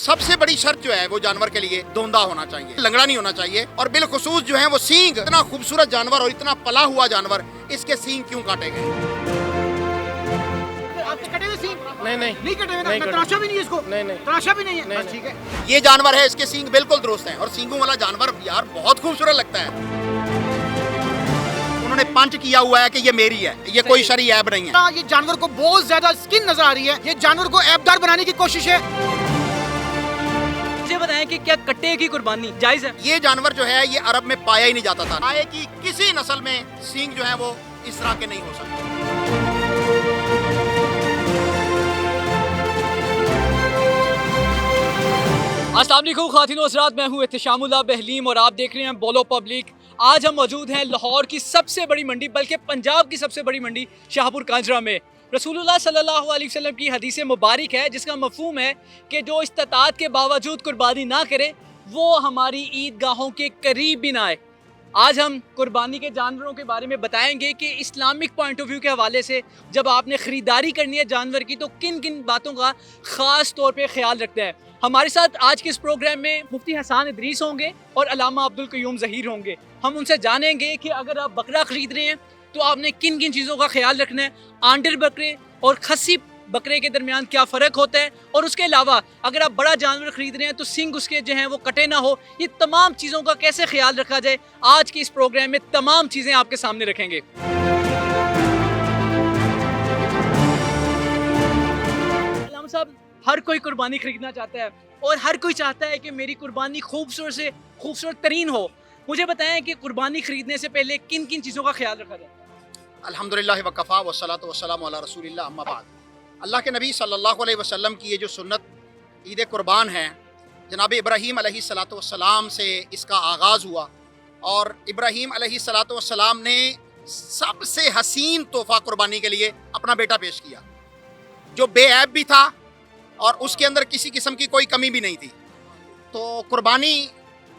सबसे बड़ी शर्त जो है वो जानवर के लिए दोंदा होना चाहिए, लंगड़ा नहीं होना चाहिए। और बिलखुसूस जो है वो सींग, इतना खूबसूरत जानवर और इतना पला हुआ जानवर, इसके सींग क्यों काटे गए? आपके कटे हुए सींग? नहीं कटे हुए, नहीं कटे। तराशा भी नहीं है इसको? नहीं तराशा भी नहीं है? नहीं, बस ठीक है। ये जानवर है, इसके सींग बिल्कुल दुरुस्त हैं और सींगों वाला जानवर यार बहुत खूबसूरत लगता है। उन्होंने पंच किया हुआ है कि ये मेरी है, ये कोई शरई ऐब नहीं है। ये जानवर को बहुत ज्यादा स्किन नजर आ रही है, ये जानवर को ऐबदार बनाने की कोशिश है। मुझे बताएं कि क्या कट्टे की कुर्बानी जायज है? ये जानवर जो है ये अरब में पाया ही नहीं जाता था। आए कि किसी नस्ल में सींग जो है वो इस तरह के नहीं हो सकते। अस्सलाम वालेकुम ख़ातिन हज़रात, मैं हूँ एहतिशामुल्लाह बहलीम और आप देख रहे हैं बोलो पब्लिक। आज हम मौजूद हैं लाहौर की सबसे बड़ी मंडी, बल्कि पंजाब की सबसे बड़ी मंडी शाहपुर कांजरा में। रसूलुल्लाह सल्लल्लाहु अलैहि वसल्लम की हदीस मुबारक है जिसका मफ़हूम है कि जो इस्तात के बावजूद कुर्बानी ना करे वो हमारी ईदगाहों के करीब भी ना आए। आज हम कुर्बानी के जानवरों के बारे में बताएंगे कि इस्लामिक पॉइंट ऑफ व्यू के हवाले से जब आपने ख़रीदारी करनी है जानवर की तो किन किन बातों का ख़ास तौर पे ख्याल रखता है। हमारे साथ आज के इस प्रोग्राम में मुफ्ती हसन इदरीस होंगे और अल्लामा अब्दुल क़य्यूम ज़हीर होंगे। हम उनसे जानेंगे कि अगर आप बकरा ख़रीद रहे हैं तो आपने किन किन चीज़ों का ख्याल रखना है, आंडर बकरे और खसी बकरे के दरमियान क्या फ़र्क होता है, और उसके अलावा अगर आप बड़ा जानवर ख़रीद रहे हैं तो सिंग उसके जो हैं वो कटे ना हो। ये तमाम चीज़ों का कैसे ख्याल रखा जाए, आज के इस प्रोग्राम में तमाम चीज़ें आपके सामने रखेंगे। अल्लामा साहब, हर कोई कुर्बानी खरीदना चाहता है और हर कोई चाहता है कि मेरी कुर्बानी खूबसूरत से खूबसूरत तरीन हो। मुझे बताएं कि कुर्बानी खरीदने से पहले किन किन चीज़ों का ख्याल रखा जाए? अल्हम्दुलिल्लाह वकफ़ा वस्सलातु वस्सलामु अला रसूलिल्लाह अम्मा बाद। अल्लाह के नबी सल्लल्लाहु अलैहि वसल्लम की ये जो सुन्नत ईद कुर्बान है, जनाब इब्राहीम अलैहिस्सलातु वस्सलाम से इसका आगाज़ हुआ और इब्राहीम अलैहिस्सलातु वस्सलाम ने सबसे हसीन तोहफ़ा कुर्बानी के लिए अपना बेटा पेश किया, जो बेऐब भी था और उसके अंदर किसी किस्म की कोई कमी भी नहीं थी। तो कुर्बानी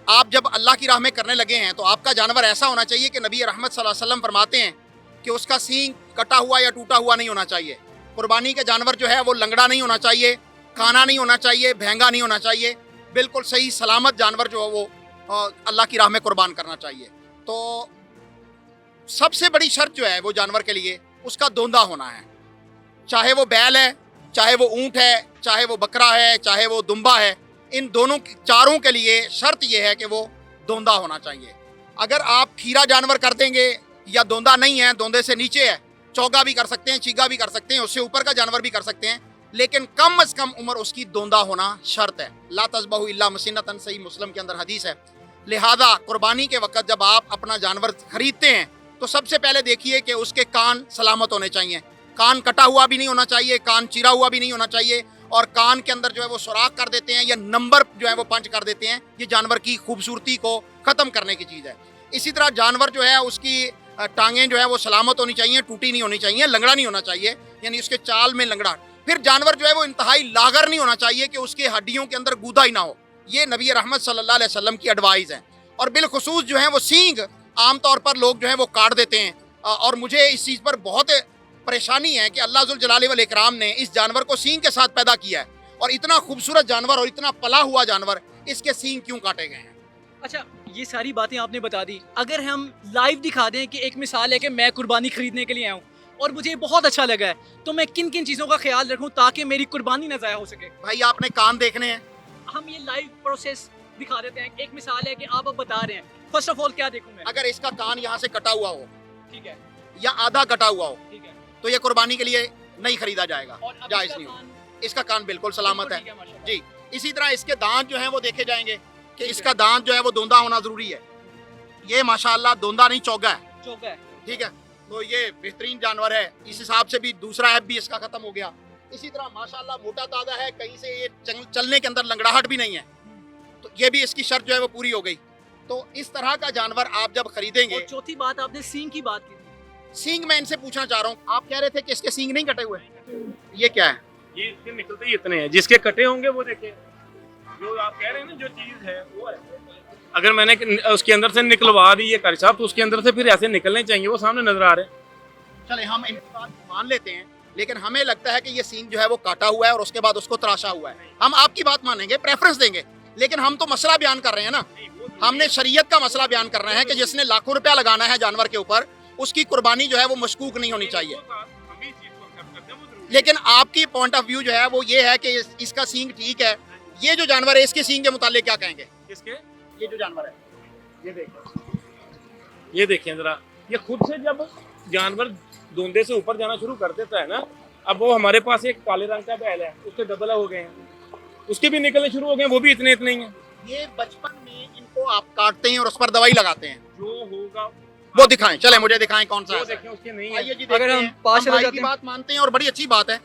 आप जब अल्लाह की राह में करने लगे हैं तो आपका जानवर ऐसा होना चाहिए कि नबी रहमत सल्लल्लाहु अलैहि वसल्लम फरमाते हैं कि उसका सींग कटा हुआ या टूटा हुआ नहीं होना चाहिए। कुर्बानी का जानवर जो है वो लंगड़ा नहीं होना चाहिए, काना नहीं होना चाहिए, भैंगा नहीं होना चाहिए, बिल्कुल सही सलामत जानवर जो है वो अल्लाह की राह में कुर्बान करना चाहिए। तो सबसे बड़ी शर्त जो है वो जानवर के लिए उसका दोंदा होना है, चाहे वो बैल है, चाहे वो ऊँट है, चाहे वो बकरा है, चाहे वो दुम्बा है। इन दोनों चारों के लिए शर्त यह है कि वो दोंदा होना चाहिए। अगर आप खीरा जानवर कर देंगे या दोंदा नहीं है, दोंदे से नीचे है, चौगा भी कर सकते हैं, चीगा भी कर सकते हैं, उससे ऊपर का जानवर भी कर सकते हैं, लेकिन कम अज़ कम उम्र उसकी दोंदा होना शर्त है। ला तज़बहू इल्ला मुसिन्नतन, सही मुस्लिम के अंदर हदीस है। लिहाजा कुर्बानी के वक़्त जब आप अपना जानवर खरीदते हैं तो सबसे पहले देखिए कि उसके कान सलामत होने चाहिए, कान कटा हुआ भी नहीं होना चाहिए, कान चिरा हुआ भी नहीं होना चाहिए, और कान के अंदर जो है वो सुराख कर देते हैं या नंबर जो है वो पंच कर देते हैं, ये जानवर की खूबसूरती को ख़त्म करने की चीज़ है। इसी तरह जानवर जो है उसकी टांगें जो है वो सलामत होनी चाहिए, टूटी नहीं होनी चाहिए, लंगड़ा नहीं होना चाहिए, यानी उसके चाल में लंगड़ा। फिर जानवर जो है वो इंतहाई लागर नहीं होना चाहिए कि उसके हड्डियों के अंदर गूदा ही ना हो। ये नबी रहमत सल्लल्लाहु अलैहि वसल्लम की एडवाइस है। और बिलखुसूस जो है वो सींग आमतौर पर लोग जो है वो काट देते हैं, और मुझे इस चीज़ पर बहुत परेशानी है कि अल्लाह ज़ुल जलाली वल इकराम ने इस जानवर को सींग के साथ पैदा किया है, और इतना खूबसूरत जानवर और इतना पला हुआ जानवर, इसके सींग क्यों काटे गए हैं? अच्छा, ये सारी बातें आपने बता दी। अगर हम लाइव दिखा दें कि एक मिसाल है कि मैं कुर्बानी खरीदने के लिए आया हूँ और मुझे बहुत अच्छा लगा है, तो मैं किन किन चीज़ों का ख्याल रखूँ ताकि मेरी कुर्बानी ना ज़ाया हो सके? भाई आपने कान देखने हैं, हम ये लाइव प्रोसेस दिखा देते हैं। एक मिसाल है कि आप अब बता रहे हैं, फर्स्ट ऑफ ऑल क्या देखूँ मैं? अगर इसका कान यहाँ से कटा हुआ हो, ठीक है, या आधा कटा हुआ हो, ठीक है, तो ये कुर्बानी के लिए नहीं खरीदा जाएगा, और अब जायज़ इसका नहीं होगा। कान इसका कान बिल्कुल सलामत बिल्कुल है ठीक माशाल्लाह। जी। इसी तरह इसके दांत जो हैं वो देखे जाएंगे कि है। इसका दांत जो है वो दोंदा होना ज़रूरी है। ये माशाल्लाह दोंदा नहीं चौगा है, चौका है, ठीक है। तो ये बेहतरीन जानवर है, इस हिसाब से भी दूसरा ऐप भी इसका ख़त्म हो गया। इसी तरह माशाल्लाह मोटा ताज़ा है, कहीं से ये चलने के अंदर लंगड़ाहट भी नहीं है, तो ये भी इसकी शर्त जो है वो पूरी हो गई। तो इस तरह का जानवर आप जब खरीदेंगे। और चौथी बात, आपने सींग की बात की थी। सींग मैं इनसे पूछना चाह रहा हूँ, आप कह रहे थे कि इसके सींग नहीं कटे हुए, ये क्या है? ये इसके निकलते ही इतने हैं, जिसके कटे होंगे वो देखे, जो आप कह रहे हैं ना जो चीज़ है वो है। अगर मैंने उसके अंदर से निकलवा दी ये कारी साहब, तो उसके अंदर से फिर ऐसे निकलने चाहिए, वो सामने नजर आ रहे हैं। चले हम इनकी बात मान लेते हैं लेकिन हमें लगता है कि ये सींग जो है वो काटा हुआ है और उसके बाद उसको तराशा हुआ है। हम आपकी बात मानेंगे, प्रेफरेंस देंगे, लेकिन हम तो मसला बयान कर रहे हैं ना। हमने शरीयत का मसला बयान करना है कि जिसने लाखों रुपया लगाना है जानवर के ऊपर, उसकी कुर्बानी जो है वो मशकूक नहीं होनी चाहिए। लेकिन आपकी पॉइंट ऑफ व्यू जो है वो ये है कि इसका सींग ठीक है। ये जो जानवर है इसके सींग के मुतालिक क्या कहेंगे? किसके? ये जो जानवर है, ये देखिए, ये देखिए जरा, ये खुद से जब जानवर धुंधे से ऊपर जाना शुरू कर देता है ना, अब वो हमारे पास एक काले रंग का बैल है, उसके डबल हो गए हैं, उसके भी निकलने शुरू हो गए हैं, वो भी इतने इतने ही हैं। ये बचपन में इनको आप काटते हैं और उस पर दवाई लगाते हैं। जो होगा वो दिखाएं, चले मुझे दिखाएं कौन सा वो है। देखें, उसके नहीं है। आइए जी, अगर देखते हम हैं। पास हम चले भाई जाते की हैं। बात मानते हैं और बड़ी अच्छी बात है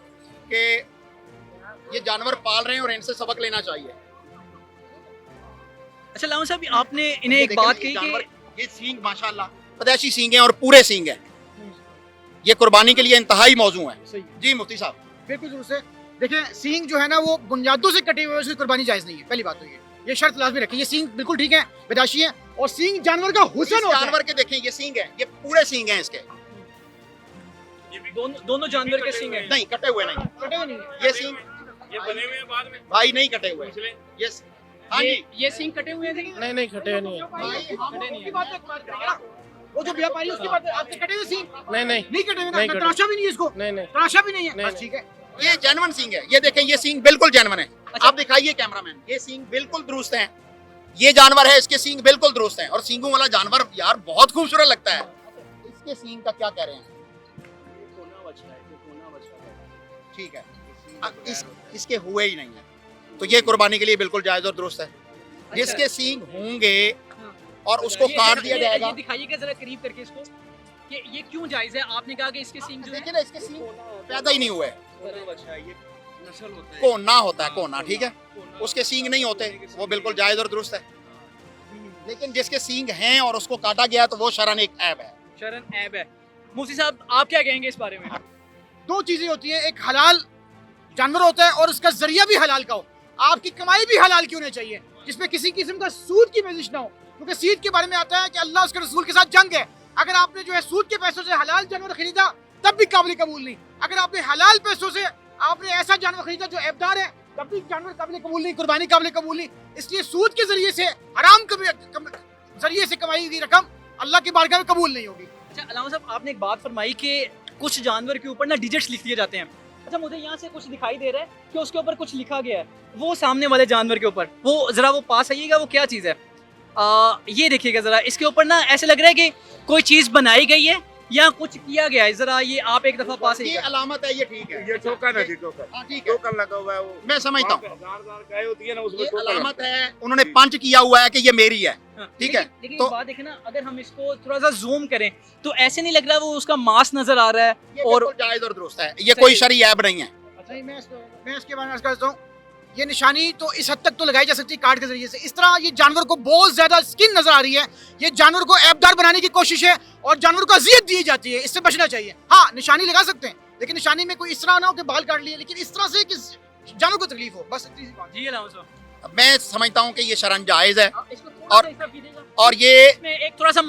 कि ये जानवर पाल रहे हैं और इनसे सबक लेना चाहिए। अच्छा लामा साहब, आपने इन्हें ये एक देखें बात ना, कही ये जानवर, कि ये सींग माशाल्लाह पैदाइशी सींग है और पूरे सींग है। ये कुर्बानी के लिए इंतहाई मौजू है। सही है, जी मुफ्ती साहब, बिल्कुल दुरुस्त है। देखिए सींग जो है ना वो बुनियादों से कटे हुए हैं, उसकी कुर्बानी जायज नहीं है। पहली बात तो ये शर्त लाजमी रखें। ये सींग बिल्कुल ठीक है, पैदाइशी है, और सींग जानवर का हुस्न इस होता है। जानवर के देखें, ये सींग है, ये पूरे सींग हैं इसके, दोनों जानवर के सींग हैं। नहीं कटे हुए नहीं। कटे हुए नहीं हैं। ये सींग ये बने हुए हैं बाद में। भाई नहीं कटे हुए। पिछले ये हाँ जी, ये सींग कटे हुए हैं? नहीं खटे नहीं है। उसकी बात एक बात करेंगे ना, वो जो व्यापारी उसकी बात, आपके कटे हुए सींग नहीं नहीं कटे हुए ना, नहीं कटे। तराशा भी नहीं है इसको, नहीं तराशा भी नहीं है, नहीं, बस ठीक है। ये जेन्युइन सींग है। ये देखें, ये सींग बिल्कुल जेन्युइन है। अच्छा। आप दिखाइए कैमरामैन, ये सींग बिल्कुल दुरुस्त है। ये जानवर है, इसके सींग बिल्कुल दुरुस्त हैं और सींगों वाला जानवर यार बहुत खूबसूरत लगता है। इसके सींग का क्या कह रहे हैं? ठीक है, इसके हुए ही नहीं है, तो ये कुर्बानी के लिए बिल्कुल जायज और दुरुस्त है। जिसके सींग होंगे और उसको काट दिया जाएगा। ये दिखाइएगा जरा करीब करके इसको, कि ये क्यों जायज है? आपने कहा कि इसके सींग जो है देखिए ना, इसके सींग पैदा ही नहीं हुए। कोना होता है, कोना, ठीक है, उसके सींग नहीं होते, वो बिल्कुल जायज और दुरुस्त है। लेकिन जिसके सींग हैं और उसको काटा गया तो वो शरन एक ऐब है। शरन ऐब है। मुफ्ती साहब आप क्या कहेंगे इस बारे में? दो चीजें होती हैं, एक हलाल जानवर होता है और उसका जरिया भी हलाल का हो। आपकी कमाई भी हलाल की होनी चाहिए, जिसमें किसी किस्म का सूद की मेजिश ना हो, क्योंकि सूद के बारे में आता है कि अल्लाह उसके रसूल के साथ जंग है। अगर आपने जो है सूद के पैसों से हलाल जानवर खरीदा तब भी काबिल कबूल नहीं। अगर आपने हलाल पैसों से आपने ऐसा जानवर खरीदा जो ऐबदार है तब भी जानवर काबिल कबूल नहीं, कुर्बानी काबिल कबूल नहीं। इसलिए सूद के जरिए से हराम जरिए से कमाई हुई रकम अल्लाह की बारगाह में कबूल नहीं होगी। अच्छा अलामा साहब, आपने एक बात फरमाई कि कुछ जानवर के ऊपर ना डिजिट्स लिख दिए जाते हैं। अच्छा मुझे यहाँ से कुछ दिखाई दे रहा है कि उसके ऊपर कुछ लिखा गया है, वो सामने वाले जानवर के ऊपर, वो जरा वो पास आइएगा, वो क्या चीज़ है? ये देखिएगा जरा, इसके ऊपर ना ऐसे लग रहा है कि कोई चीज़ बनाई गई है या कुछ किया गया है। जरा ये आप एक दफा पास ये आइएगा। अलामत है, ये ठीक है, ये टोकन है जी, टोकन। हाँ ठीक है, टोकन लगा हुआ है वो, मैं समझता हूँ। दार गाय होती है ना, उसमें ये टोकन अलामत है, उन्होंने पंच किया हुआ है कि ये मेरी है। हाँ, ठीक है, लेकिन तो- एक बात देखें ना, अगर हम इसको थोड़ा सा जूम करें तो ऐसे नहीं लग रहा वो उसका मांस नजर आ रहा है। ये और बिल्कुल जायज और दुरुस्त है, ये कोई शरई ऐब नहीं है। नहीं, मैं इसके बारे में अर्ज करता हूँ, ये निशानी तो इस हद तक तो लगाई जा सकती है कार्ड के जरिए से। इस तरह ये जानवर को बहुत ज्यादा स्किन नजर आ रही है, ये जानवर को ऐबदार बनाने की कोशिश है और जानवर को अजियत दी जाती है, इससे बचना चाहिए। हाँ निशानी लगा सकते हैं, लेकिन निशानी में कोई इस तरह ना हो कि बाल काट लिए, लेकिन इस तरह से कि जानवर को तकलीफ हो, बस इतनी सी बात। जी अलामा साहब, मैं समझता हूँ कि ये शरन जायज है। आप इसको थोड़ा और- सा इस तरफ कीजिएगा। और ये इसमें एक थोड़ा सा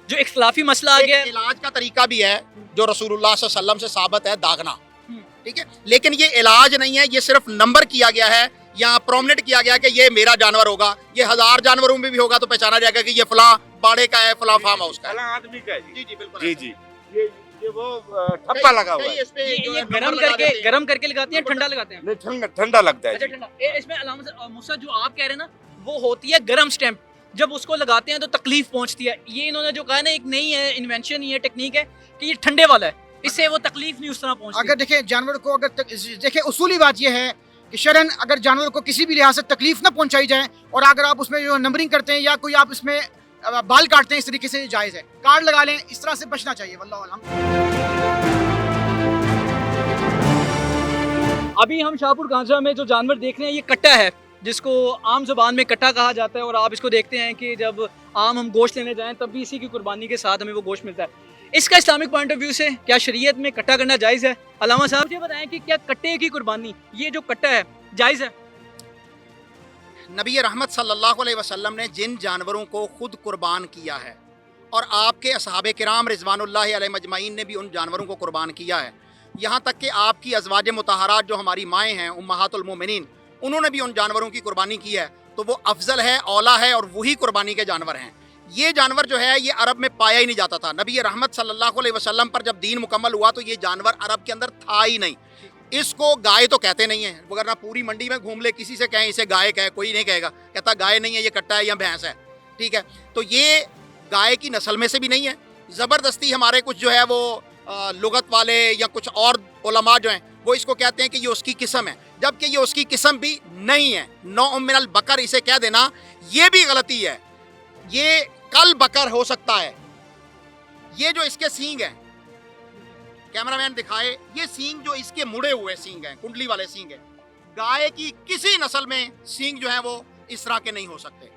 जो इख्तिलाफी मसला आ गया एक है। इलाज का तरीका भी है जो रसूलुल्लाह सल्लल्लाहु अलैहि वसल्लम से साबित है, दागना, हम्म। ठीक है, लेकिन ये इलाज नहीं है, ये सिर्फ नंबर किया गया है या प्रोमिनेट किया गया कि ये मेरा जानवर होगा। ये 1000 जानवरों में भी होगा तो पहचाना जाएगा कि ये फलां बाड़े का है, फलां फार्म हाउस का है। फला आदमी का है जी। जी जी बिल्कुल जी ऐसा। जी, ये वो ठप्पा लगा हुआ कई है। इस पे जो ये है नंबर गरम लगा करके देते हैं। गरम करके लगाते हैं, ठंडा लगाते हैं? नहीं, ठंडा लगता है अच्छा जी। ठंडा। इसमें अलामा साहब, मुसा जो आप कह रहे हैं ना, वो होती है गरम स्टैंप। जब उसको लगाते हैं तो तकलीफ पहुंचती है। ये इन्होंने जो कहा ना, एक नई है इन्वेंशन, ये टेक्निक है कि ये ठंडे वाला है, इससे वो तकलीफ नहीं उस तरह पहुंचती। अगर देखें जानवर को अगर देखिए उसूली बात यह है कि शरन अगर जानवर को किसी भी लिहाज से तकलीफ ना पहुंचाई जाए, और अगर आप उसमें जो नंबरिंग करते हैं या कोई आप इसमें बाल काटते हैं, इस तरीके से जायज़ है, कार्ड लगा लें, इस तरह से बचना चाहिए। वल्लाहु अलहम। अभी हम शाहपुर कांझा में जो जानवर देख रहे हैं, ये कट्टा है, जिसको आम जुबान में कट्टा कहा जाता है। और आप इसको देखते हैं कि जब आम हम गोश्त लेने जाएं तब भी इसी की कुर्बानी के साथ हमें वो गोश्त मिलता है। इसका इस्लामिक पॉइंट ऑफ व्यू से क्या शरीयत में कट्टा करना जायज़ है? अलामा साहब मुझे बताएं कि क्या कट्टे की कुर्बानी, ये जो कट्टा है, जायज़ है? नबी रहमत सल्लल्लाहु अलैहि वसल्लम ने जिन जानवरों को खुद कुर्बान किया है और आपके असहाबे किराम रिजवानुल्लाह अलैहि मजमाइन ने भी उन जानवरों को कुर्बान किया है, यहाँ तक कि आपकी अज़वाज मुतहरात जो हमारी माएँ हैं उम्महातुल मोमिनीन, उन्होंने भी उन जानवरों की कुर्बानी की है, तो वो अफजल है, औला है और वही कुर्बानी के जानवर हैं। ये जानवर जो है ये अरब में पाया ही नहीं जाता था। नबी रहमत सल्लल्लाहु अलैहि वसल्लम पर जब दीन मुकम्मल हुआ तो ये जानवर अरब के अंदर था ही नहीं। इसको गाय तो कहते नहीं है, वरना पूरी मंडी में घूम ले किसी से कहें इसे गाय कहे, कोई नहीं कहेगा, कहता गाय नहीं है ये कट्टा है या भैंस है, ठीक है। तो ये गाय की नस्ल में से भी नहीं है। ज़बरदस्ती हमारे कुछ जो है वो लुगत वाले या कुछ और उलमा जो हैं वो इसको कहते हैं कि ये उसकी किस्म है, जबकि ये उसकी किस्म भी नहीं है। नौ मिनल बकर इसे कह देना ये भी गलती है। ये कल बकर हो सकता है। ये जो इसके सींग हैं, कैमरामैन दिखाए, ये सींग जो इसके मुड़े हुए सींग हैं, कुंडली वाले सींग हैं, गाय की किसी नस्ल में सींग जो है वो इस तरह के नहीं हो सकते।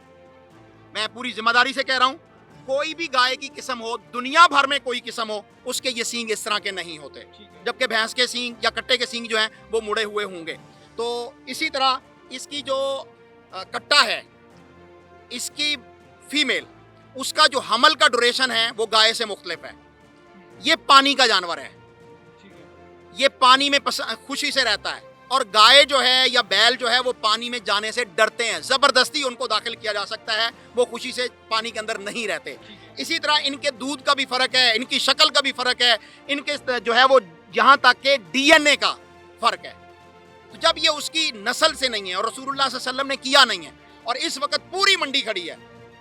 मैं पूरी जिम्मेदारी से कह रहा हूं, कोई भी गाय की किस्म हो, दुनिया भर में कोई किस्म हो, उसके ये सींग इस तरह के नहीं होते, जबकि भैंस के सींग या कट्टे के सींग जो हैं वो मुड़े हुए होंगे। तो इसी तरह इसकी जो कट्टा है, इसकी फीमेल, उसका जो हमल का ड्यूरेशन है वो गाय से मुख्तलिफ है। ये पानी का जानवर है, ये पानी में खुशी से रहता है, और गाय जो है या बैल जो है वो पानी में जाने से डरते हैं, ज़बरदस्ती उनको दाखिल किया जा सकता है, वो खुशी से पानी के अंदर नहीं रहते। इसी तरह इनके दूध का भी फ़र्क है, इनकी शक्ल का भी फ़र्क है, इनके जो है वो यहाँ तक के DNA का फ़र्क है। तो जब ये उसकी नस्ल से नहीं है और रसूलुल्लाह सल्लल्लाहु अलैहि वसल्लम ने किया नहीं है, और इस वक्त पूरी मंडी खड़ी है,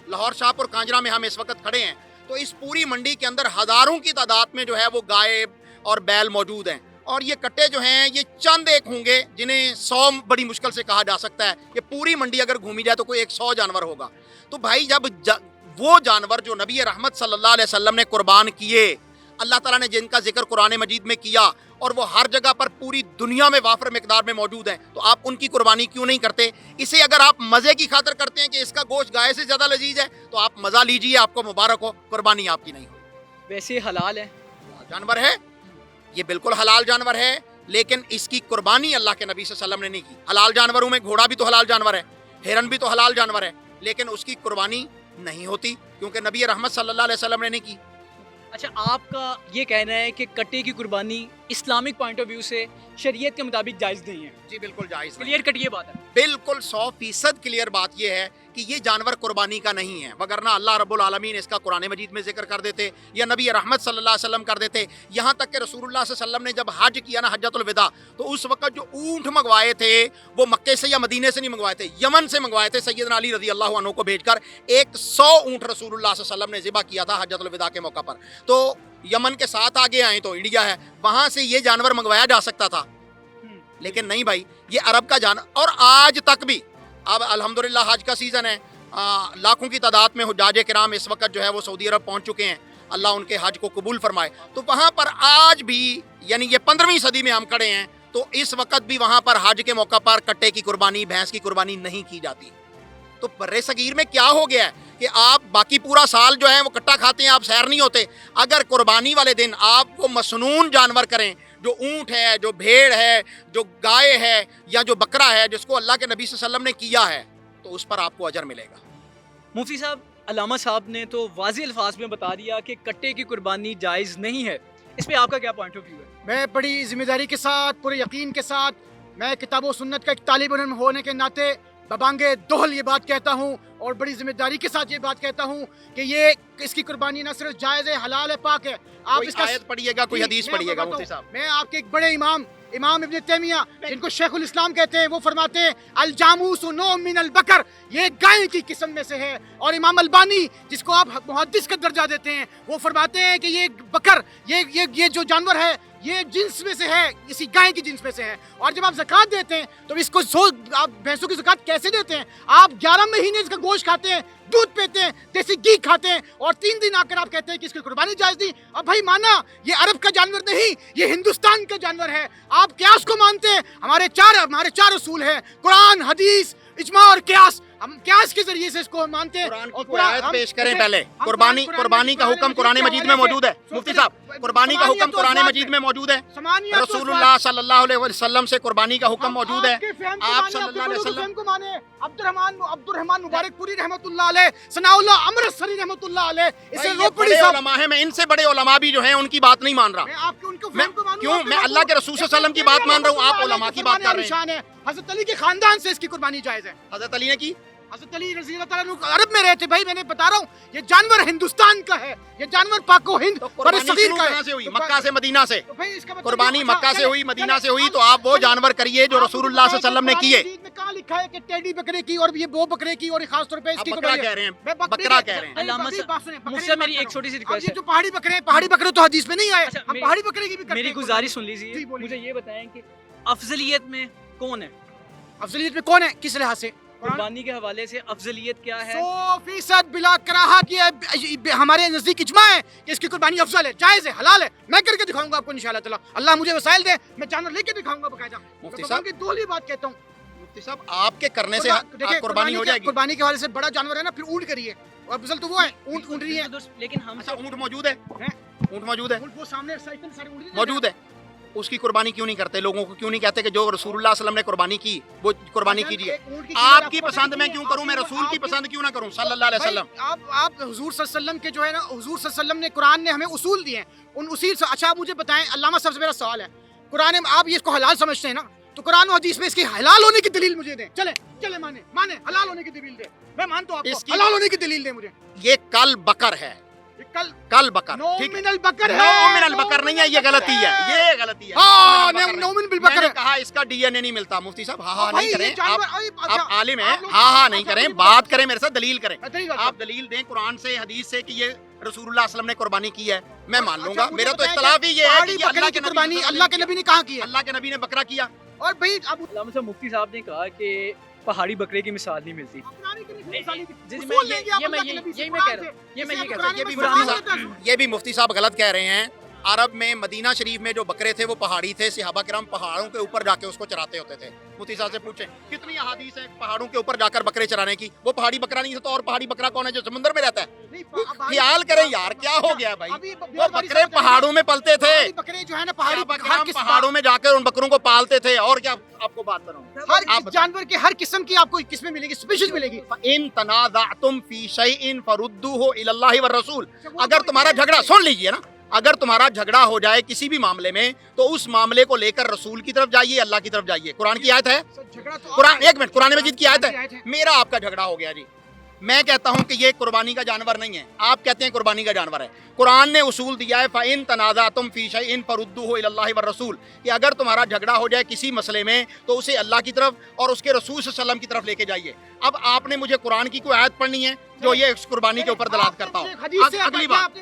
लाहौर शाहपुर कांजरा में हम इस वक्त खड़े हैं, तो इस पूरी मंडी के अंदर हज़ारों की तादाद में जो है वो गाय और बैल मौजूद हैं, और ये कट्टे जो हैं ये चंद एक होंगे जिन्हें 100 बड़ी मुश्किल से कहा जा सकता है। ये पूरी मंडी अगर घूमी जाए तो कोई 100 जानवर होगा। तो भाई जब वो जानवर जो नबी रहमत सल्लल्लाहु अलैहि वसल्लम ने कुर्बान किए, अल्लाह ताला ने जिनका जिक्र कुरान मजीद में किया, और वो हर जगह पर पूरी दुनिया में वाफर मिकदार में मौजूद हैं, तो आप उनकी कुर्बानी क्यों नहीं करते? इसे अगर आप मज़े की खातिर करते हैं कि इसका गोश्त गाय से ज़्यादा लजीज है, तो आप मज़ा लीजिए, आपको मुबारक हो, कुर्बानी आपकी नहीं हो। वैसे हलाल है जानवर है, ये बिल्कुल हलाल जानवर है, लेकिन इसकी कुर्बानी अल्लाह के नबी सल्लल्लाहु अलैहि वसल्लम ने नहीं की। हलाल जानवरों में घोड़ा भी तो हलाल जानवर है, हिरन भी तो हलाल जानवर है, लेकिन उसकी कुर्बानी नहीं होती क्योंकि नबी रहमत सल्लल्लाहु अलैहि वसल्लम ने नहीं की। अच्छा, आपका ये कहना है कि कट्टे की कुर्बानी इस्लामिक पॉइंट ऑफ व्यू से शरीयत के मुताबिक जायज़ नहीं है? जी बिल्कुल जायज़ नहीं। क्लियर कट ये बात है, बिल्कुल 100% क्लियर बात यह है कि ये जानवर कुर्बानी का नहीं है, वगरना अल्लाह रब्बुल आलमीन इसका कुरान मजीद में जिक्र कर देते या नबी रहमत सल्लल्लाहु अलैहि वसल्लम कर देते। यहाँ तक कि रसूलुल्लाह सल्लल्लाहु अलैहि वसल्लम ने जब हज किया ना, हज्जतुल विदा, तो उस वक्त जो ऊँट मंगवाए थे वो मक्के से या मदीने से नहीं मंगवाए थे, यमन से मंगवाए थे। सैयदना अली रज़ी अल्लाह अन्हु को भेजकर 100 ऊँट रसूलुल्लाह सल्लल्लाहु अलैहि वसल्लम ने ज़िबा किया था हज्जतुल विदा के मौका पर। तो यमन के साथ आगे आए तो इंडिया है, वहाँ से ये जानवर मंगवाया जा सकता था, लेकिन नहीं भाई, ये अरब का जानवर। और आज तक भी, अब अल्हम्दुलिल्लाह हज का सीज़न है, लाखों की तादाद में हुज्जाज किराम इस वक्त जो है वो सऊदी अरब पहुँच चुके हैं, अल्लाह उनके हज को कबूल फरमाए। तो वहाँ पर आज भी, यानी ये 15वीं सदी में हम खड़े हैं, तो इस वक्त भी वहाँ पर हज के मौका पर कट्टे की कुर्बानी, भैंस की कुर्बानी नहीं की जाती। तो बर्रे सगीर में क्या हो गया है कि आप बाकी पूरा साल जो है वो कट्टा खाते हैं, आप सैर नहीं होते। अगर कुर्बानी वाले दिन आप वो मसनून जानवर करें, जो ऊँट है, जो भेड़ है, जो गाय है या जो बकरा है, जिसको अल्लाह के नबी सल्लल्लाहु अलैहि वसल्लम ने किया है, तो उस पर आपको अजर मिलेगा। मुफ्ती साहब, अल्लामा साहब ने तो वाज़ेह अल्फाज में बता दिया कि कट्टे की कुर्बानी जायज़ नहीं है, इस पर आपका क्या पॉइंट ऑफ व्यू है? मैं बड़ी जिम्मेदारी के साथ, पूरे यकीन के साथ, मैं किताब व सुन्नत का एक तालिब इल्म होने के नाते बबांगे दोहल ये बात कहता हूँ, और बड़ी जिम्मेदारी के साथ ये बात कहता हूँ कि ये इसकी कुर्बानी ना सिर्फ जायज़ है, हलाल है, पाक है। आप इसका आयत पढ़िएगा, कोई हदीस पढ़िएगा मुफ्ती साहब। मैं आपके एक बड़े इमाम इब्न तैमिया, जिनको शेखुल इस्लाम कहते हैं, वो फरमाते हैं अल जामूस नौ मिन अल बकर, ये गाय की किस्म में से है। और इमाम अलबानी, जिसको आप मुहद्दिस का दर्जा देते हैं, वो फरमाते हैं कि ये बकर, ये जो जानवर है, ये जिन्स में से है, इसी गाय की जिन्स में से है। और जब आप ज़कात देते हैं तो इसको आप भैंसों की ज़कात कैसे देते हैं? आप 11 महीने इसका गोश्त खाते हैं, दूध पीते हैं, देसी घी खाते हैं, और 3 दिन आकर आप कहते हैं कि इसकी कुर्बानी जायज़ नहीं। अब भाई माना, ये अरब का जानवर नहीं, ये हिंदुस्तान का जानवर है। आप क्यास को मानते हैं, हमारे चार उसूल हैं, कुरान, हदीस, इज्मा और क्यास। हम क्यास के जरिए से इसको मानते हैं। कुरान की और कोई आयत हम- पेश करें देखिए, पहले। हम कुर्बानी कुरान कुर्बानी का मजीद हुक्म के कुरान हवाले मजीद में से- मौजूद है। तो मुफ्ती फिर साहब, कुर्बानी का हुक्म समानियत कुरान तो मजीद में मौजूद है। समानियत तो रसूलुल्लाह सल्लल्लाहु अलैहि वसल्लम से कुर्बानी का हुक्म हम मौजूद है। आपके फहम को आप माने, सल्लल्लाहु आपके अलैहि बड़ों के वसल्लम फहम को माने। अब्दुर्रहमान मुबारकपुरी रहमतुल्लाह अलैह, सनाउल्लाह अमृतसरी रहमतुल्लाह अलैह, इसे भाई, ये रोपड़ी बड़े साहब, उलमा हैं, मैं इनसे बड़े उलमा भी जो हैं उनकी बात नहीं मान रहा। मैं आपके उनको मैं फहम को मानूं, क्यों? आपके मैं बात अल्लाह को- के रसूल सल्लल्लाहु अलैहि वसल्लम की बात मान रहा हूँ, आप उलमा की बात कर रहे हैं। निशान है। हजरत अली के खानदान से इसकी कुर्बानी जायज है। हजरत अली ने की। हजरत अली रज़ी अल्लाह ताला अन्हु अरब में रहते भाई, मैंने बता रहा हूँ, ये जानवर हिंदुस्तान का है, ये जानवर पाको हिंद तो बड़े कुर्बानी सगीर शुरू का कहाँ है। से हुई? तो मक्का से, मदीना से। तो भाई इसका मतलब कुर्बानी ये- मक्का से चले, हुई, मदीना चले, से हुई, हम- तो आप वो चले, जानवर करिए जो आप रसूलुल्लाह मुझे सल्लल्लाहु अलैहि वसल्लम ने बताएं किए। कि कुरान मजीद में कहाँ लिखा है कि टेडी बकरे की और ये वो बकरे की और खास तौर पे आप इसकी बकरा कुर्बानी कह है। रहे हैं, मैं बकरी बकरा के- कह रहे हैं। अरे अल्लामा बकरी, साहब, बात सुनिए, बकरे मुझसे की बात मेरी कर एक रहा छोटी सी हूँ। अब रिक्वेस्ट ये है। जो पहाड़ी बकरे तो हदीस में नहीं आए, अच्छा, हम पहाड़ी बकरे की भी करते मेरी हैं गुजारिश कुर्बानी। सुन लीजिए, जी, बोलिए। मुझे ये बताएं कि अफजलियत में कौन है? अफजलियत में कौन है, किस लिहाज से? कुर्बानी के हवाले से अफजलियत क्या है? 100% बिला कराहा की हमारे नजदीक इजमा है कि इसकी कुर्बानी अफजल है, जायज है, हलाल है। मैं करके दिखाऊंगा आपको इंशाअल्लाह ताला। अल्लाह मुझे वसाइल दे, मैं जानवर लेके दिखाऊंगा बकायदा। मुफ्ती मैं साहब, की दो ही बात कहता हूँ, मुफ्ती साहब, आपके करने से देखिए कुर्बानी हो जाएगी। कुर्बानी के हवाले से बड़ा जानवर है ना, फिर ऊँट करिए, और अफजल तो वो है, ऊँट रही है। लेकिन हम अच्छा, ऊँट मौजूद है? हैं? ऊँट मौजूद है? ऊँट वो सामने साइकिल सारे ऊँट मौजूद है। उसकी कुर्बानी क्यों नहीं करते? लोगों को क्यों नहीं कहते कि जो रसूलुल्लाह सल्लल्लाहु अलैहि वसल्लम ने कुर्बानी की वो कुर्बानी कीजिए? आपकी पसंद मैं क्यों करूं? मैं रसूल की पसंद क्यों ना करूं सल्लल्लाहु अलैहि वसल्लम? आप हुजूर सल्लल्लाहु अलैहि वसल्लम के जो है ना, हुजूर सल्लल्लाहु अलैहि वसल्लम ने, कुरान ने हमें उसूल दिए हैं, उन उसूल से। अच्छा, आप मुझे बताएं, अल्लामा साहब से मेरा सवाल है, कुरान में आप ये इसको हलाल समझते हैं ना, तो कुरान और हदीस में इसकी हलाल होने की दलील मुझे दें। चले माने हलाल होने की दलील दे, मैं मानता हूं आपको, हलाल होने की दलील दे मुझे। ये कल बकर है, ये कल बकर, ठीक है? नोमिनल बकर है, नोमिनल बकर नहीं है, ये गलती है, ये गलती है। हाँ, नोमिनल बकर नहीं। नोमिनल बकर मैंने है। कहा इसका डीएनए नहीं मिलता। मुफ्ती साहब, हाँ भाई, नहीं ये करें जानवर- आप। अरे, अच्छा, आप आलिम हैं, आप लोग- हाँ नहीं अच्छा, करें, मुझे बात बताओ। करें मेरे साथ, दलील करें। दलील बताओ। आप दलील दें कुरान से, हदीस से कि ये रसूलुल्लाह सल्लल्लाहु अलैहि वसल्लम ने कुर्बानी की है, मैं मान अच्छा, लूंगा। मुझे मेरा तो बताएं इख्तलाफ ही ये है पहाड़ी कि बकरे अल्लाह की के नबी कुर्बानी सल्लल्लाहु अल्लाह के अलैहि नबी ने कहाँ की है? अल्लाह के नबी ने बकरा किया। और भाई अब अल्लामा साहब, मुफ्ती साहब ने कहा कि पहाड़ी बकरे की मिसाल नहीं मिलती। कुरान की मिसाल की- जी, उसूल लेंगे आप ये मैं अल्लाह के नबी से, यही मैं कुरान कह रहा से। हूँ, ये मैं इसे ये कह कुरान रहा हूँ। में ये भी कुरान मुफ्ती में साहब, कहता है। ये भी मुफ्ती साहब गलत कह रहे हैं। अरब में मदीना शरीफ में जो बकरे थे वो पहाड़ी थे, सहाबा किराम पहाड़ों के ऊपर जाके उसको चराते होते थे। मुफ्ती साहब से पूछें कितनी अहादीस है पहाड़ों के ऊपर जाकर बकरे चराने की। वो पहाड़ी बकरा नहीं है तो और पहाड़ी बकरा कौन है जो समुद्र में रहता है? नहीं, अब ख्याल करें यार, क्या हो गया भाई? अभी वो बकरे पहाड़ों में पलते थे, पहाड़ी बकरे जो है ना, पहाड़ी सहाबा हर किराम किस्म पहाड़ों में जाकर उन बकरों को पालते थे। और क्या आपको बात कर रहा हूँ? हर आप किस जानवर की हर किस्म की आपको किस्में मिलेगी, स्पीशीज मिलेगी। इन तनाज़अतुम फी शैइन फरुद्दूहु इलल्लाहि व रसूल। अगर तुम्हारा झगड़ा, सुन लीजिए ना, अगर तुम्हारा झगड़ा हो जाए किसी भी मामले में तो उस मामले को लेकर रसूल की तरफ जाइए, अल्लाह की तरफ जाइए। कुरान की आयत है, झगड़ा तो कुरान, एक मिनट, कुरान मजीद की आयत कुरान की है। मेरा आपका झगड़ा हो गया जी, मैं कहता हूं कि ये कुर्बानी का जानवर नहीं है, आप कहते हैं कुर्बानी का जानवर है। कुरान ने उसूल दिया है फ़इन तनाज़अतुम फ़ी शैइन फरुद्दूहु इलल्लाहि व रसूल, कि अगर तुम्हारा झगड़ा हो जाए किसी मसले में तो उसे अल्लाह की तरफ और उसके रसूल सल्लल्लाहु अलैहि वसल्लम की तरफ लेके जाइए। अब आपने मुझे कुरान की कोई आयत पढ़नी है जो ये कुर्बानी के ऊपर दलालत करता हो? अगली बात,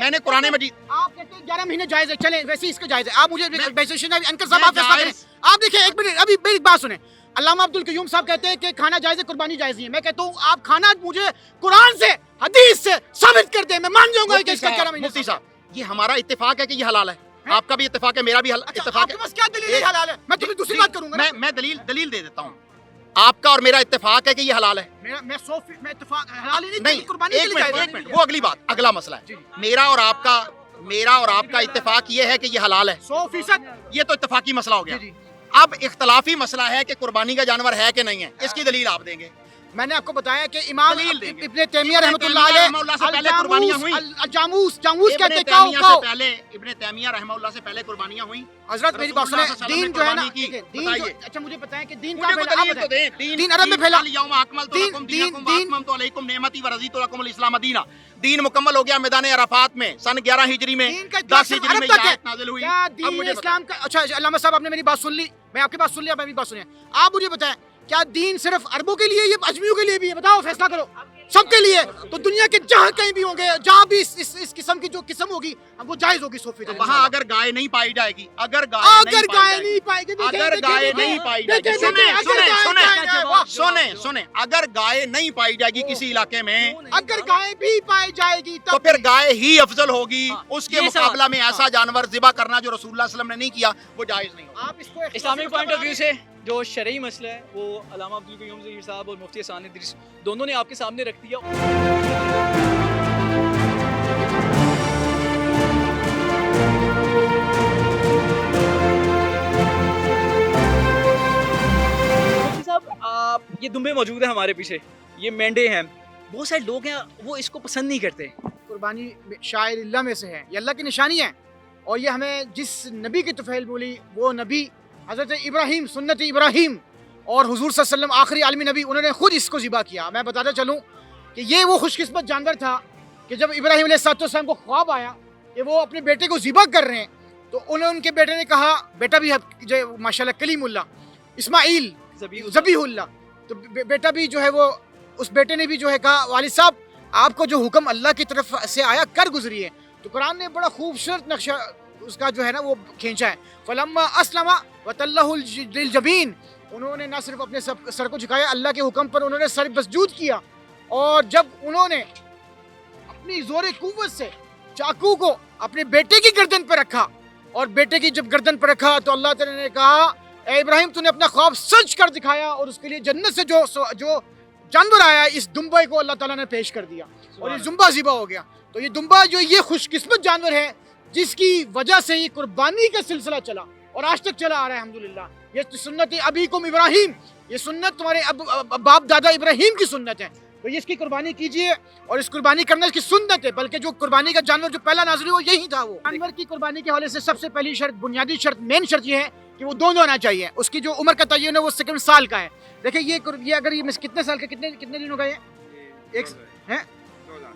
मैंने कुरान मजीद, आप कहते हैं 11 महीने जायज है, चले वैसे ही इसका जायज है। आप मुझे अनकर साहब मैं आप फैसला करें। जायज- आप देखिए, एक मिनट, अभी मेरी बात सुने। अल्लामा अब्दुल कयूम साहब कहते हैं कि खाना जायज है, कुर्बानी जायज नहीं है। मैं कहता हूँ आप खाना मुझे कुरान से, हदीस से साबित कर दे, मैं मान जाऊंगा कि इसका 11 महीने। मुफ्ती साहब, ये हमारा इत्तेफाक है कि ये हलाल है, आपका भी इत्तेफाक है, मेरा भी अच्छा, इत्तेफाक आपके है। पास क्या दलील है हलाल है? मैं तुम्हें दूसरी बात करूंगा ना। मैं दलील दे देता हूँ। आपका और मेरा इत्तेफाक है कि ये हलाल है। मैं इत्तेफाक हलाल ही नहीं, कुर्बानी के एक लिए मिनट, जायज एक है। मिनट, वो अगली बात, अगला मसला है। मेरा और आपका इत्तेफाक ये है कि ये हलाल है, 100%। ये तो इत्तेफाकी मसला हो गया। जी, जी। अब इख्तलाफी मसला है कि कुर्बानी का जानवर है कि नहीं है, इसकी दलील आप देंगे। मैंने आपको बताया कि इमाम दलील देंगे। इब्ने तैमिया इब्ने रहमतुल्लाह तैमिया अलैह रहमतुल्लाह से पहले कुर्बानियां हुई। जामूस इब्ने कहते हैं, तैमिया काओ से पहले, इब्ने तैमिया रहमतुल्लाह से पहले कुर्बानियां हुई। हजरत मेरी बात सुने, रसूलुल्लाह दीन जो है ना, कुर्बानी की, देखिए, दीन बताइए। जो, अच्छा मुझे बताएं कि दीन मुझे का को फैला, आप दलील तो बताएं। दें। दीन अरब में फैला, अल-यौम अकमलतु दीन- लकुम दीन- दीनकुम व दीन- अतममतु अलैकुम निअमती व रज़ीतु लकुमुल इस्लाम दीना। दीन मुकम्मल हो गया मैदान अराफात में सन 11 हिजरी में, दीन का 10 हिजरी में अरब तक ये है। आयत नाज़िल हुई। क्या अब दीन मुझे इस्लाम का, अच्छा अल्लामा साहब आपने मेरी बात सुन ली, मैं आपकी बात सुन लिया, मेरी बात सुनिए। आप मुझे बताएं, क्या दीन सिर्फ अरबों के लिए, ये अजमियों के लिए भी है? बताओ, फैसला करो। सबके लिए, तो दुनिया के जहाँ कहीं भी होंगे, जहाँ भी इस किस्म की जो किस्म होगी वो जायज होगी 100%। वहाँ अगर गाय नहीं पाई जाएगी, अगर गाय नहीं पाएगी, अगर गाय नहीं पाई जाएगी, सुने, अगर गाय नहीं पाई जाएगी किसी इलाके में, अगर गाय भी पाई जाएगी तो फिर गाय ही अफजल होगी। हाँ, उसके ये मुकाबला सवाल। में ऐसा जानवर ज़िबा करना जो रसूलुल्लाह सल्लल्लाहु अलैहि वसल्लम ने नहीं किया, वो जायज नहीं होगा। आप इसको इस्लामिक पॉइंट ऑफ व्यू से जो शरई मसला है वो अल्लामा अब्दुल क़य्यूम ज़हीर साहब और मुफ्ती हसन इदरीस दोनों ने आपके सामने रख दिया। मुफ्ती साहब, आप ये दुम्बे मौजूद हैं हमारे पीछे, ये मेंढे हैं, बहुत सारे लोग हैं वो इसको पसंद नहीं करते। कुर्बानी शायर अल्लाह में से है, ये अल्लाह की निशानी है। और ये हमें जिस नबी की तुफैल बोली वो नबी हज़रत इब्राहीम, सुन्नत इब्राहीम और हुजूर सल्लल्लाहु अलैहि वसल्लम आखिरी आलमी नबी, उन्होंने खुद इसको ज़िबा किया। मैं बताता चलूँ कि ये वो खुशकिस्मत जानवर था कि जब इब्राहीम अलैहिस्सलाम को ख्वाब आया कि वो अपने बेटे को ज़िबा कर रहे हैं, तो उनके बेटे ने कहा, बेटा भी है जो माशाल्लाह कलीमुल्लाह इस्माइल ज़बीहुल्लाह, तो बेटा भी जो है वो, उस बेटे ने भी जो है कहा, वालिद साहब आपको जो हुक्म अल्लाह की तरफ से आया कर गुजरिए। तो कुरान ने बड़ा खूबसूरत नक्शा उसका जो है ना वो खींचा है। फलम्मा अस्लमा वतल्लहु लिल जबीन, उन्होंने ना सिर्फ अपने सर को झुकाया, अल्लाह के हुक्म पर उन्होंने सर मसजूद किया। और जब उन्होंने अपनी जोर कुव्वत से चाकू को अपने बेटे की गर्दन पर रखा, और बेटे की जब गर्दन पर रखा तो अल्लाह ताला ने कहा, ए इब्राहिम तूने अपना ख्वाब सच कर दिखाया, और उसके लिए जन्नत से जो जानवर आया इस दुम्बे को अल्लाह ताला ने पेश कर दिया, और ये जुम्बा ज़िबा हो गया। तो ये दुम्बा जो ये खुशकिस्मत जानवर है जिसकी वजह से ये कुर्बानी का सिलसिला चला और आज तक चला आ रहा है अल्हम्दुलिल्लाह। ये सुन्नत अबीकुम इब्राहीम, ये सुन्नत तुम्हारे बाप दादा इब्राहीम की सुन्नत है। तो ये इसकी कुर्बानी कीजिए, और इस कुर्बानी करना इसकी सुन्नत है। बल्कि जो कुर्बानी का जानवर जो पहला नाज़िल हुआ यही था। वो जानवर की कुर्बानी के हवाले से सबसे पहली शर्त, बुनियादी शर्त, मेन शर्त ये है कि वो दोनों आना चाहिए। उसकी जो उम्र का तयन है वो 2 साल का है। देखिए ये अगर ये कितने साल का, कितने दिनों का एक है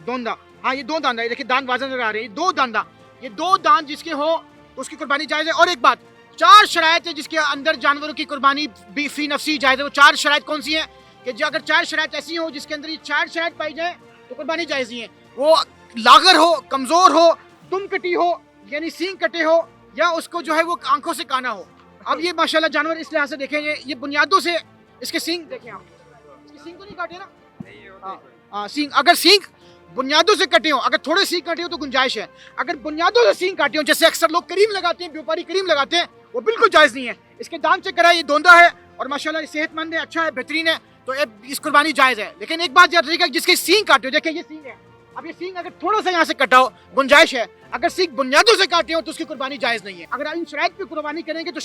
दोंदा, हाँ ये 2 दांदा है। देखिए दांत वाज़न नजर आ रहे हैं, 2 दांदा, ये 2 दांत जिसके हो तो उसकी कुर्बानी जायज़ है। और एक बात, 4 शराइत है जिसके अंदर जानवरों की कुर्बानी भी फी नफ्सी जायज़ है। वो 4 शराइत कौन सी हैं कि जो अगर 4 शराइत ऐसी हो जिसके अंदर ये 4 शराइत पाई जाए तो कुर्बानी जायज़ नहीं है। वो लागर हो, कमज़ोर हो, दुम कटी हो यानी सींग कटे हो, या उसको जो है वो आंखों से काना हो। अब ये माशाल्लाह जानवर इस लिहाज से देखेंगे, ये बुनियादों से इसके सींग देखें आप, इसके सींग तो नहीं काटे ना, हाँ सींग, अगर सींग बुनियादों से कटे हो, अगर थोड़े सींग काटे हो तो गुंजाइश है। अगर बुनियादों से सींग काटे हो, जैसे अक्सर लोग करीम लगाते हैं, व्यापारी करीम लगाते हैं, वो बिल्कुल जायज़ नहीं है। इसके दांत चेक करा, ये दोंदा है और माशाल्लाह ये सेहतमंद है, अच्छा है, बेहतरीन है, तो इस कुर्बानी जायज़ है। लेकिन एक बात याद रखिएगा, जिसके सींग काटे हो, देखिए ये सींग है, अब ये सींग अगर थोड़ा सा यहाँ से कटा हो गुंजाइश है, अगर सींग बुनियादों से काटे हो तो उसकी कुर्बानी जायज़ नहीं है। अगर आप इन शराइत पे कुर्बानी करेंगे तो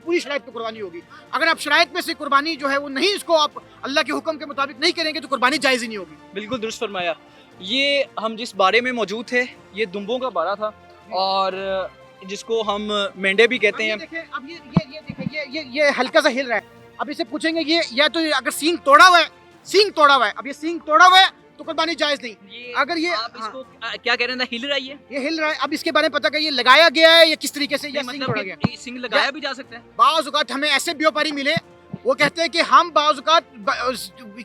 पूरी शराइत पे कुर्बानी होगी। अगर आप शराइत में से कुर्बानी जो है वो नहीं, इसको आप अल्लाह के हुक्म के मुताबिक नहीं करेंगे तो कुर्बानी जायज़ ही नहीं होगी। बिल्कुल दुरुस्त फरमाया। ये हम जिस बारे में मौजूद थे, ये दुम्बों का बारा था, और जिसको हम मेंढे भी कहते हैं। देखिए अब ये देखिए ये हल्का सा हिल रहा है। अब इसे पूछेंगे ये, या तो अगर सींग तोड़ा हुआ है, सींग तोड़ा हुआ है, अब ये सींग तोड़ा हुआ है तो कुर्बानी जायज़ नहीं। अगर ये आप इसको क्या कह रहे हैं, हिल रहा है ये हिल रहा है, अब इसके बारे में पता कर ये लगाया गया है या किस तरीके से ये सींग तोड़ा गया। मतलब सिंग लगाया भी जा सकता है। बाज़ औक़ात हमें ऐसे व्यापारी मिले, वो कहते हैं कि हम बाज़ औक़ात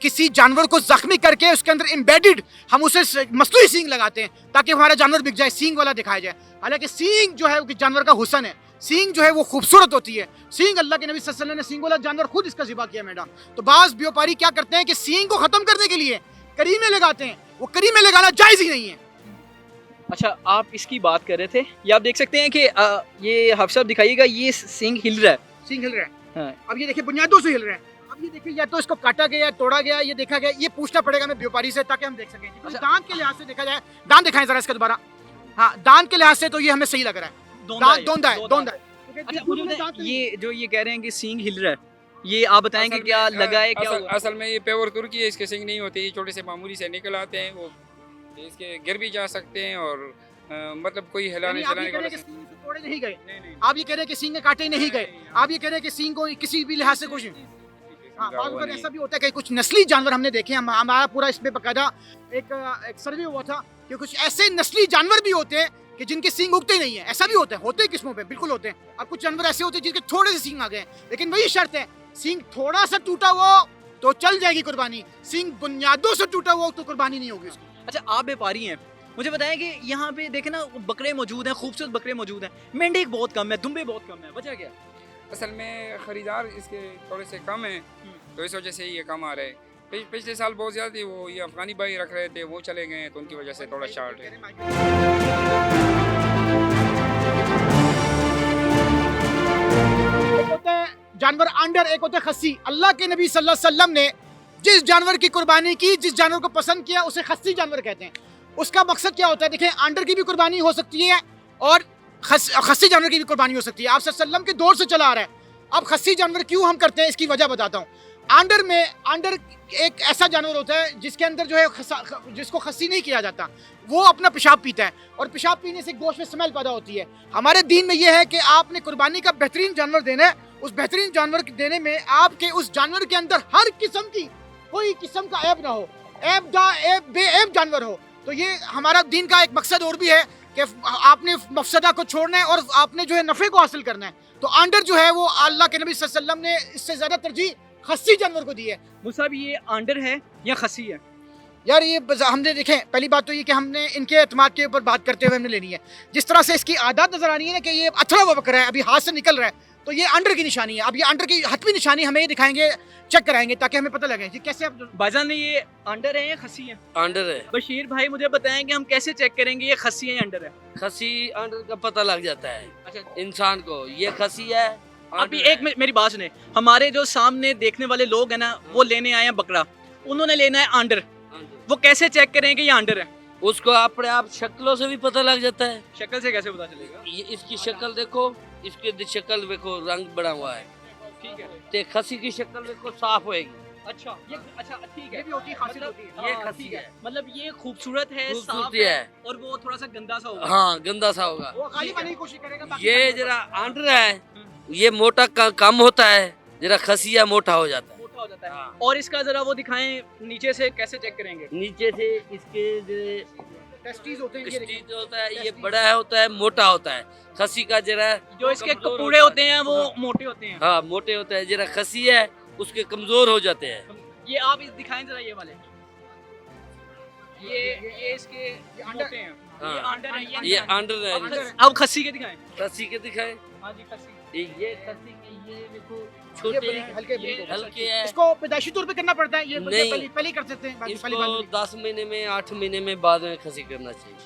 किसी जानवर को जख्मी करके उसके अंदर एम्बेडेड हम उसे मसनूई सींग लगाते हैं ताकि हमारा जानवर बिक जाए, सींग वाला दिखाया जाए। हालांकि सींग जो है वो जानवर का हुस्न है, सींग जो है वो खूबसूरत होती है। सींग अल्लाह के नबी सल्लल्लाहु अलैहि वसल्लम ने सींग वाला जानवर खुद इसका ज़िबा किया मैडम। तो बाज़ व्यापारी क्या करते हैं कि सींग को ख़त्म करने के लिए करीमे लगाते हैं, वो करीमे लगाना जायज़ ही नहीं है। अच्छा, आप इसकी बात कर रहे थे, ये आप देख सकते हैं कि ये हाफ़िज़ साहब दिखाइएगा, ये सींग हिल रहा है। सींग हिल रहा है, हाँ। अब ये देखिए बुनियादों से हिल रहा है। अब ये देखिए या तो इसको काटा गया, तोड़ा गया, ये देखा गया, ये पूछना पड़ेगा हमें व्यापारी से ताकि हम देख सकें। अच्छा। दांत के लिहाज से देखा जाए, दांत दिखाएं जरा इसका दोबारा, हाँ दांत के लिहाज से तो ये हमें सही लग रहा है। दांत दोंदा है, दोंदा है। अच्छा मुझे बताएं, ये जो ये कह रहे हैं कि सींग हिल रहा है, ये आप बताएंगे क्या लगा है, क्या हुआ? असल में ये पेवर तुर्की है, इसके सिंग नहीं होते, ये छोटे से मामूली से निकल आते हैं, वो इसके गिर भी जा सकते हैं, और मतलब कोई हिलाने चलाने का तोड़े नहीं गए, आप ये कह रहे हैं कि सींग काटे नहीं गए, आप ये कह रहे हैं कि सींग को किसी भी लिहाज से कुछ हाँ, बार ऐसा भी होता है कि कुछ नस्ली जानवर हमने देखे हैं, हमारा पूरा इस पे बकायदा एक सर्वे हुआ था कि कुछ ऐसे नस्ली जानवर भी होते हैं कि जिनके सींग उगते ही नहीं है। ऐसा भी होता है, होते हैं किस्मों पे, बिल्कुल होते हैं। और कुछ जानवर ऐसे होते हैं जिनके थोड़े से सींग आ गए, लेकिन वही शर्त है, सींग थोड़ा सा टूटा हुआ तो चल जाएगी कुर्बानी, सींग बुनियादों से टूटा हुआ तो कुर्बानी नहीं होगी उसकी। अच्छा, आप व्यापारी हैं, मुझे बताएं कि यहाँ पे देखे ना बकरे मौजूद हैं, खूबसूरत बकरे मौजूद हैं, मेंढे बहुत कम है, दुम्बे बहुत कम है, वजह क्या? असल में खरीदार इसके थोड़े से कम है, तो इस वजह से ये कम आ रहे हैं। पिछले साल बहुत ज़्यादा थी, वो ये अफगानी भाई रख रहे थे, वो चले गए, तो उनकी वजह से थोड़ा शार्ट है। होता है जानवर आंडर, एक होता है खस्सी। अल्लाह के नबी सल्लल्लाहु अलैहि वसल्लम ने जिस जानवर की कुर्बानी की, जिस जानवर को पसंद किया, उसे खस्सी जानवर कहते हैं। उसका मकसद क्या होता है? देखें, आंडर की भी कुर्बानी हो सकती है और खस्सी जानवर की भी कुर्बानी हो सकती है। आप सल्लल्लाहु अलैहि वसल्लम के दौर से चला आ रहा है। अब खस्सी जानवर क्यों हम करते हैं, इसकी वजह बताता हूँ। आंडर एक ऐसा जानवर होता है जिसके अंदर जो है जिसको खस्सी नहीं किया जाता, वो अपना पेशाब पीता है और पेशाब पीने से गोश्त में स्मेल पैदा होती है। हमारे दीन में यह है कि आपने कुर्बानी का बेहतरीन जानवर देना है। उस बेहतरीन जानवर देने में आपके उस जानवर के अंदर हर किस्म की कोई किस्म का ऐब ना हो, बेऐब जानवर हो। तो ये हमारा दीन का एक मकसद और भी है कि आपने मफसदा को छोड़ना है और आपने जो है नफ़े को हासिल करना है। तो आंडर जो है वो अल्लाह के नबी सल्लल्लाहु अलैहि वसल्लम ने इससे ज़्यादा तरजीह खस्सी जानवर को दी है। मुसाब ये आंडर है या खस्सी है? यार ये हमने देखें, पहली बात तो ये कि हमने इनके एतमाद के ऊपर बात करते हुए हमने लेनी है। जिस तरह से इसकी आदत नजर आ रही है ना कि ये अथड़ा हुआ बकरा है, अभी हाथ से निकल रहा है, तो ये अंडर की निशानी है। अब ये अंडर की हतमी निशानी हमें ये दिखाएंगे, चेक कराएंगे ताकि हमें पता लगे कि कैसे आप भाईजान ये आंडर है या खस्सी है? अंडर है। बशीर भाई मुझे बताएं कि हम कैसे चेक करेंगे ये खस्सी है या अंडर है? खसी अंडर का पता लग जाता है अच्छा, इंसान को, ये खसी है। अभी एक मेरी बात सुने, हमारे जो सामने देखने वाले लोग हैं ना, वो लेने आए हैं बकरा, उन्होंने लेना है आंडर, वो कैसे चेक करें कि ये आंडर है? उसको अपने आप शक्लों से भी पता लग जाता है। शक्ल से कैसे पता चलेगा? ये इसकी शक्ल देखो, इसकी शक्ल देखो, रंग बड़ा हुआ है। ठीक है, ते खसी की शक्ल देखो, साफ होएगी। अच्छा ये अच्छा ठीक है, ये भी होती है, खासियत होती है। ये हाँ, खसी ठीक है। मतलब ये खूबसूरत है, साफ खूबसूरती है है। और वो थोड़ा सा गंदा सा होगा। हाँ, गंदा सा होगा। वो खाली पानी की कोशिश करेगा, बाकी ये पानी जरा अंडर है, ये मोटा कम होता है, जरा खसिया मोटा हो जाता है। मोटा हो जाता है। हाँ। और इसका जरा वो दिखाएं नीचे से, कैसे चेक करेंगे? नीचे से इसके टेस्टीज होते हैं, ये देखिए। स्टीच होता है, ये बड़ा होता है, मोटा होता है। खसी का जरा जो इसके कमजोर कपूड़े होता होते हैं वो मोटे होते हैं। हाँ, मोटे होता है। जरा खसी है, उसके कमजोर हो जाते हैं। ये आप इस दिखाएं जरा, ये वाले, ये इसके मोटे हैं। हाँ। ये अंडर है, ये अंडर अंडर है। है। अब खस्सी के दिखाएं। खसी के दिखाए, हाँ जी, खस्सी। ये खसी के, ये देखो ये छोटे बड़ी- हैं, हल्के ये बरीक होते हैं। हल्के हैं। इसको पैदाइशी तौर पे करना पड़ता है, ये नहीं। पहले कर सकते हैं, बाकी इसको पहली बात नहीं। 10 महीने में, 8 महीने में बाद में खसी करना चाहिए।